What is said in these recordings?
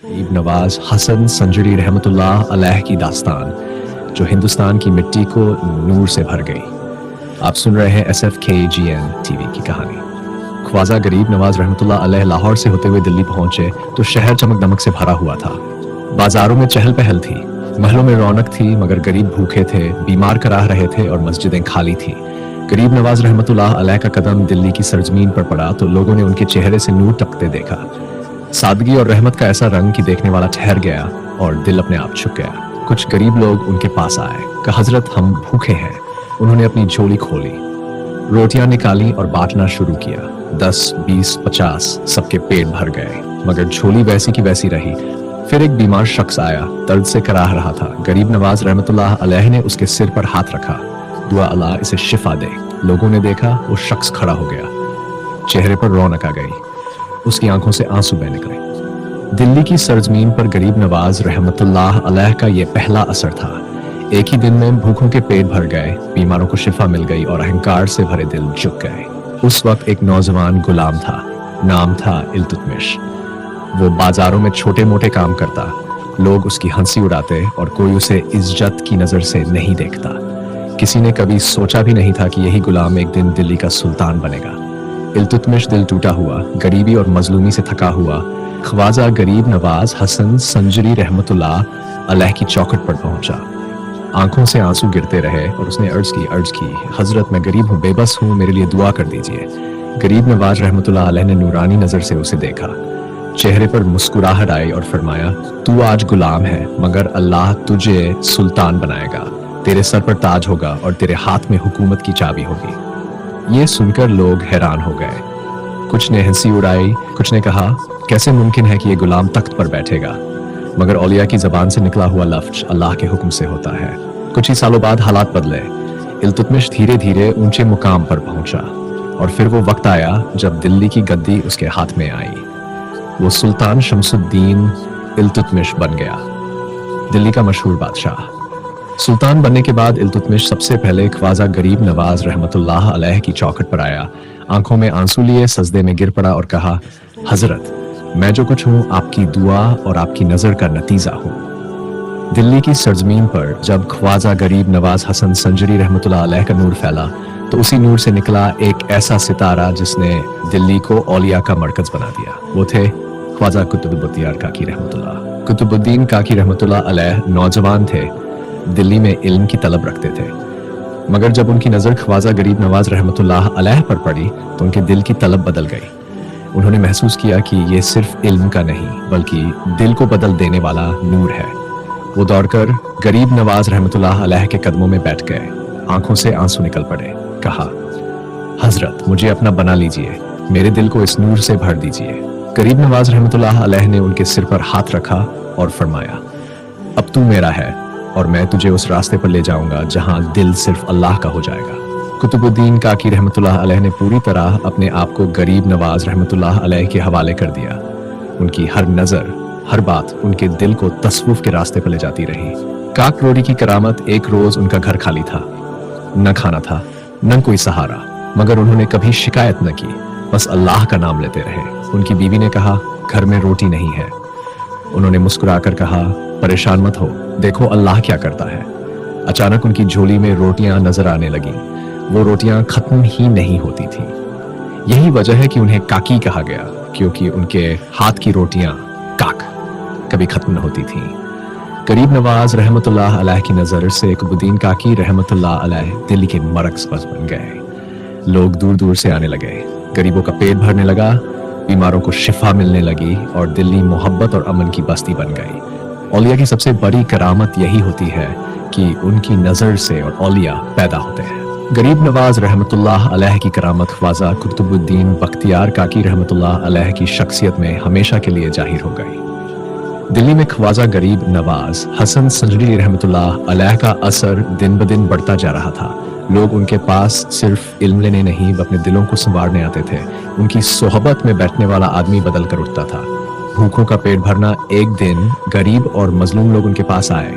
गरीब नवाज हसन संजरी रहमतुल्लाह अलैह की दास्तान जो हिंदुस्तान की मिट्टी को नूर से भर गई। आप सुन रहे हैं SFKGN टीवी की कहानी। ख्वाजा गरीब नवाज रहमतुल्लाह अलैह लाहौर से होते हुए दिल्ली पहुंचे तो शहर चमक दमक से भरा हुआ था। बाजारों में चहल पहल थी, महलों में रौनक थी, मगर गरीब भूखे थे, बीमार कराह रहे थे और मस्जिदें खाली थी। गरीब नवाज रहमतुल्लाह अलैह का कदम दिल्ली की सरजमीन पर पड़ा तो लोगों ने उनके चेहरे से नूर टपकते देखा। सादगी और रहमत का ऐसा रंग कि देखने वाला ठहर गया और दिल अपने आप छुप गया। कुछ गरीब लोग उनके पास आए, कहा हजरत हम भूखे हैं। उन्होंने अपनी झोली खोली, रोटियां निकाली और बांटना शुरू किया। 10, 20, 50 सबके पेट भर गए, मगर झोली वैसी की वैसी रही। फिर एक बीमार शख्स आया, दर्द से कराह रहा था। गरीब नवाज रहमतुल्लाह अलैह ने उसके सिर पर हाथ रखा, दुआ अल्लाह इसे शिफा दे। लोगों ने देखा वो शख्स खड़ा हो गया, चेहरे पर रौनक आ गई, उसकी आंखों से आंसू बह निकले। दिल्ली की सरजमीन पर गरीब नवाज रहमतुल्लाह अलैह का ये पहला असर था। एक ही दिन में भूखों के पेट भर गए, बीमारों को शिफा मिल गई और अहंकार से भरे दिल झुक गए। उस वक्त एक नौजवान गुलाम था, नाम था इल्तुतमिश। वो बाजारों में छोटे मोटे काम करता, लोग उसकी हंसी उड़ाते और कोई उसे इज्जत की नजर से नहीं देखता। किसी ने कभी सोचा भी नहीं था कि यही गुलाम एक दिन दिल्ली का सुल्तान बनेगा। इल्तुतमिश दिल टूटा हुआ, गरीबी और मजलूमी से थका हुआ, ख्वाजा गरीब नवाज हसन संजरी रहमतुल्लाह अलैह की चौखट पर पहुंचा। आंखों से आंसू गिरते रहे और उसने अर्ज की हजरत मैं गरीब हूँ, बेबस हूँ, मेरे लिए दुआ कर दीजिए। गरीब नवाज रहमतुल्लाह अलैह ने नूरानी नजर से उसे देखा, चेहरे पर मुस्कुराहट आई और फरमाया तू आज गुलाम है, मगर अल्लाह तुझे सुल्तान बनाएगा, तेरे सर पर ताज होगा और तेरे हाथ में हुकूमत की चाबी होगी। ये सुनकर लोग हैरान हो गए। कुछ ने हंसी उड़ाई, कुछ ने कहा कैसे मुमकिन है कि ये गुलाम तख्त पर बैठेगा, मगर औलिया की जबान से निकला हुआ लफ्ज अल्लाह के हुक्म से होता है। कुछ ही सालों बाद हालात बदले, इल्तुतमिश धीरे धीरे ऊंचे मुकाम पर पहुंचा और फिर वो वक्त आया जब दिल्ली की गद्दी उसके हाथ में आई। वो सुल्तान शमसुद्दीन इल्तुतमिश बन गया, दिल्ली का मशहूर बादशाह। सुल्तान बनने के बाद इल्तुतमिश सबसे पहले ख्वाजा गरीब नवाज रहमतुल्लाह अलैह की चौखट पर आया, आंखों में आंसू लिए सजदे में गिर पड़ा और कहा हजरत मैं जो कुछ हूँ आपकी दुआ और आपकी नजर का नतीजा हूँ। दिल्ली की सरजमीन पर जब ख्वाजा गरीब नवाज हसन संजरी रहमतुल्लाह अलैह का नूर फैला तो उसी नूर से निकला एक ऐसा सितारा जिसने दिल्ली को औलिया का मरकज बना दिया। वो थे ख्वाजा कुतुबुद्दीन काकी रहमतुल्लाह। कुतुबुद्दीन काकी रहमतुल्लाह अलैह नौजवान थे, दिल्ली में इल्म की तलब रखते थे, मगर जब उनकी नजर ख्वाजा गरीब नवाज रहमतुल्लाह अलैह पर पड़ी तो उनके दिल की तलब बदल गई। उन्होंने महसूस किया कि ये सिर्फ इल्म का नहीं बल्कि दिल को बदल देने वाला नूर है। वो दौड़कर गरीब नवाज रहमतुल्लाह अलैह के कदमों में बैठ गए, आंखों से आंसू निकल पड़े। कहा हजरत मुझे अपना बना लीजिए, मेरे दिल को इस नूर से भर दीजिए। गरीब नवाज रहमतुल्लाह अलैह ने उनके सिर पर हाथ रखा और फरमाया अब तू मेरा है और मैं तुझे उस रास्ते पर ले जाऊंगा जहां दिल सिर्फ अल्लाह का हो जाएगा। कुतुबुद्दीन काकी रहमतुल्लाह अलैह ने पूरी तरह अपने आप को गरीब नवाज रहमतुल्लाह अलैह के हवाले कर दिया। उनकी हर नजर, हर बात उनके दिल को तसव्वुफ के रास्ते पर ले जाती रही। काक रोड़ी की करामत, एक रोज उनका घर खाली था, न खाना था न कोई सहारा, मगर उन्होंने कभी शिकायत न की, बस अल्लाह का नाम लेते रहे। उनकी बीवी ने कहा घर में रोटी नहीं है। उन्होंने मुस्कुराकर कहा परेशान मत हो, देखो अल्लाह क्या करता है। अचानक उनकी झोली में रोटियां नजर आने लगी। वो रोटियां खत्म ही नहीं होती थी। यही वजह है कि उन्हें काकी कहा गया, क्योंकि उनके हाथ की रोटियां काक कभी खत्म न होती थीं। गरीब नवाज रहमतुल्लाह अलैह की नजर से कुतुबुद्दीन काकी रहमतुल्लाह अलैह दिल्ली के मरकज़ बन गए। लोग दूर दूर से आने लगे, गरीबों का पेट भरने लगा, बीमारों को शिफा मिलने लगी और दिल्ली मोहब्बत और अमन की बस्ती बन गई। औलिया की सबसे बड़ी करामत यही होती है कि उनकी नजर से और औलिया पैदा होते हैं। गरीब नवाज रहमतुल्लाह अलैह की करामत ख्वाजा कुतुबुद्दीन बख्तियार काकी रहमतुल्लाह अलैह की शख्सियत में हमेशा के लिए जाहिर हो गई। दिल्ली में ख्वाजा गरीब नवाज हसन संजरी रहमतुल्लाह अलैह का असर दिन ब दिन बढ़ता जा रहा था। लोग उनके पास सिर्फ इल्म लेने नहीं, अपने दिलों को संवारने आते थे। उनकी सोहबत में बैठने वाला आदमी बदल कर उठता था। भूखों का पेट भरना, एक दिन गरीब और मजलूम लोग उनके पास आए,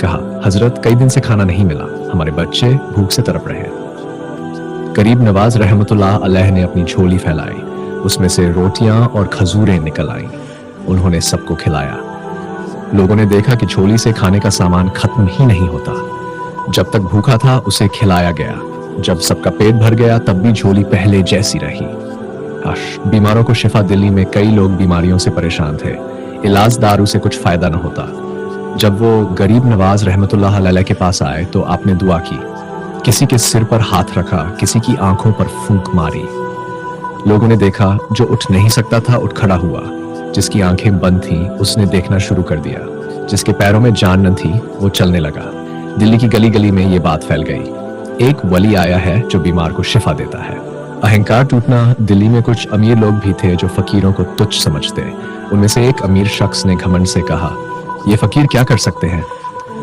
कहा हजरत कई दिन से खाना नहीं मिला, हमारे बच्चे भूख से तड़प रहे हैं। गरीब नवाज रहमतुल्लाह अलैह ने अपनी झोली फैलाई, उसमें से रोटियां और खजूरें निकल आईं। उन्होंने सबको खिलाया। लोगों ने देखा कि झोली से खाने का सामान खत्म ही नहीं होता। जब तक भूखा था उसे खिलाया गया। जब सबका पेट भर गया तब भी झोली पहले जैसी रही। बीमारों को शिफा। दिल्ली में कई लोग बीमारियों से परेशान थे। इलाज दारू से कुछ फायदा न होता। जब वो गरीब नवाज रहमतुल्लाह अलैह के पास आए तो आपने दुआ की, किसी के सिर पर हाथ रखा, किसी की आंखों पर फूंक मारी। लोगों ने देखा, जो उठ नहीं सकता था उठ खड़ा हुआ, जिसकी आंखें बंद थीं उसने देखना शुरू कर दिया, जिसके पैरों में जान न थी वो चलने लगा। दिल्ली की गली गली में ये बात फैल गई, एक वली आया है जो बीमार को शिफा देता है। अहंकार टूटना। दिल्ली में कुछ अमीर लोग भी थे जो फकीरों को तुच्छ समझते। उनमें से एक अमीर शख्स ने घमंड से कहा, ये फकीर क्या कर सकते हैं।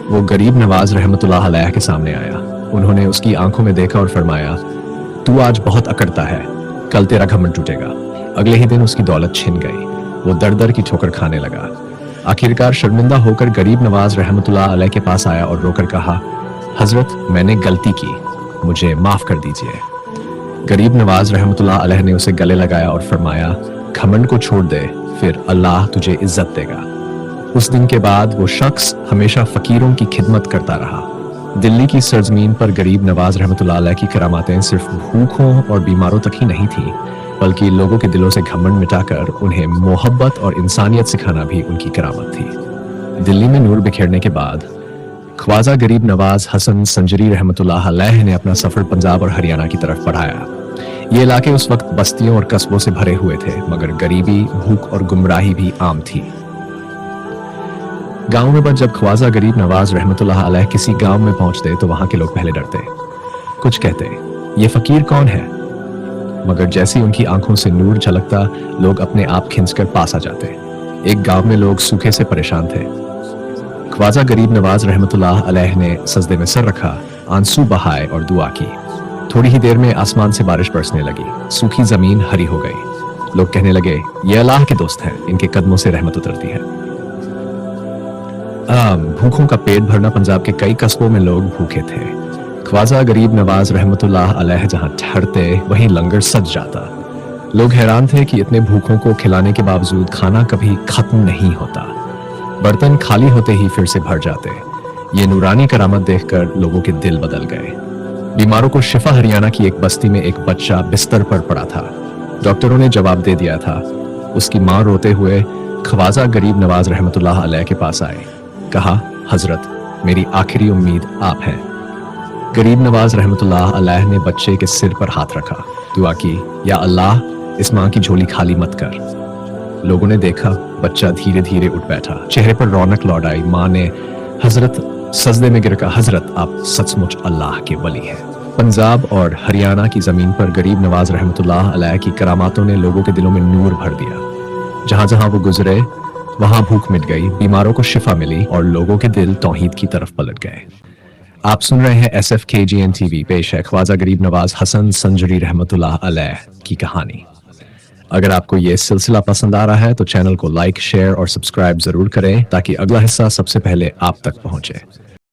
वो गरीब नवाज रहमतुल्लाह अलैह के सामने आया। उन्होंने उसकी आंखों में देखा और फरमाया, तू आज बहुत अकड़ता है, कल तेरा घमंड टूटेगा। अगले ही दिन उसकी दौलत छिन गई। वो दर दर की ठोकर खाने लगा। आखिरकार शर्मिंदा होकर गरीब नवाज रहमतुल्लाह अलैह के पास आया और रोकर कहा, हजरत मैंने गलती की, मुझे माफ कर दीजिए। गरीब नवाज रहमतुल्लाह अलैह ने उसे गले लगाया और फरमाया, घमंड को छोड़ दे, फिर अल्लाह तुझे इज्जत देगा। उस दिन के बाद वो शख्स हमेशा फकीरों की खिदमत करता रहा। दिल्ली की सरजमीन पर गरीब नवाज रहमतुल्लाह अलैह की करामातें सिर्फ भूखों और बीमारों तक ही नहीं थीं, बल्कि लोगों के दिलों से घमंड मिटाकर उन्हें मोहब्बत और इंसानियत सिखाना भी उनकी करामत थी। दिल्ली में नूर बिखेरने के बाद ख्वाजा गरीब नवाज हसन संजरी रहमतुल्लाह अलैह ने अपना सफर पंजाब और हरियाणा की तरफ बढ़ाया। ये इलाके उस वक्त बस्तियों और कस्बों से भरे हुए थे, मगर गरीबी, भूख और गुमराही भी आम थी। गांव में बस जब ख्वाजा गरीब नवाज रहमतुल्लाह अलैह किसी गांव में पहुंचते तो वहां के लोग पहले डरते, कुछ कहते, ये फकीर कौन है। मगर जैसे ही उनकी आंखों से नूर झलकता, लोग अपने आप खिंचकर पास आ जाते। एक गांव में लोग सूखे से परेशान थे। ख्वाजा गरीब नवाज रहमतुल्लाह अलैह ने सजदे में सर रखा, आंसू बहाए और दुआ की। थोड़ी ही देर में आसमान से बारिश बरसने लगी, सूखी जमीन हरी हो गई। लोग कहने लगे, ये अल्लाह के दोस्त हैं, इनके कदमों से रहमत उतरती है। भूखों का पेट भरना। पंजाब के कई कस्बों में लोग भूखे थे। ख्वाजा गरीब नवाज रहमतुल्लाह अलैह जहां ठहरते वहीं लंगर सज जाता। लोग हैरान थे कि इतने भूखों को खिलाने के बावजूद खाना कभी खत्म नहीं होता। बर्तन खाली होते ही फिर से भर जाते। ये नूरानी करामत देखकर लोगों के दिल बदल गए। बीमारों को शिफा। हरियाणा की एक बस्ती में एक बच्चा बिस्तर पर पड़ा था। डॉक्टरों ने जवाब दे दिया था। उसकी मां रोते हुए ख्वाजा गरीब नवाज रहमतुल्लाह अलैह के पास आए, कहा, हजरत मेरी आखिरी उम्मीद आप हैं। गरीब नवाज रहमतुल्लाह अलैह ने बच्चे के सिर पर हाथ रखा, दुआ की, या अल्लाह इस मां की झोली खाली मत कर। लोगों ने देखा, बच्चा धीरे धीरे उठ बैठा, चेहरे पर रौनक लौट आई। मां ने हजरत सजदे में गिर कहा, हजरत आप सचमुच अल्लाह के वली हैं। पंजाब और हरियाणा की जमीन पर गरीब नवाज रहमतुल्लाह अलैह की करामातों ने लोगों के दिलों में नूर भर दिया। जहां जहां वो गुजरे वहां भूख मिट गई, बीमारों को शिफा मिली और लोगों के दिल तौहीद की तरफ पलट गए। आप सुन रहे हैं SFKGN TV, पेश है ख्वाजा गरीब नवाज हसन संजरी रहमतुल्लाह अलैह की कहानी। अगर आपको ये सिलसिला पसंद आ रहा है तो चैनल को लाइक, शेयर और सब्सक्राइब जरूर करें ताकि अगला हिस्सा सबसे पहले आप तक पहुंचे।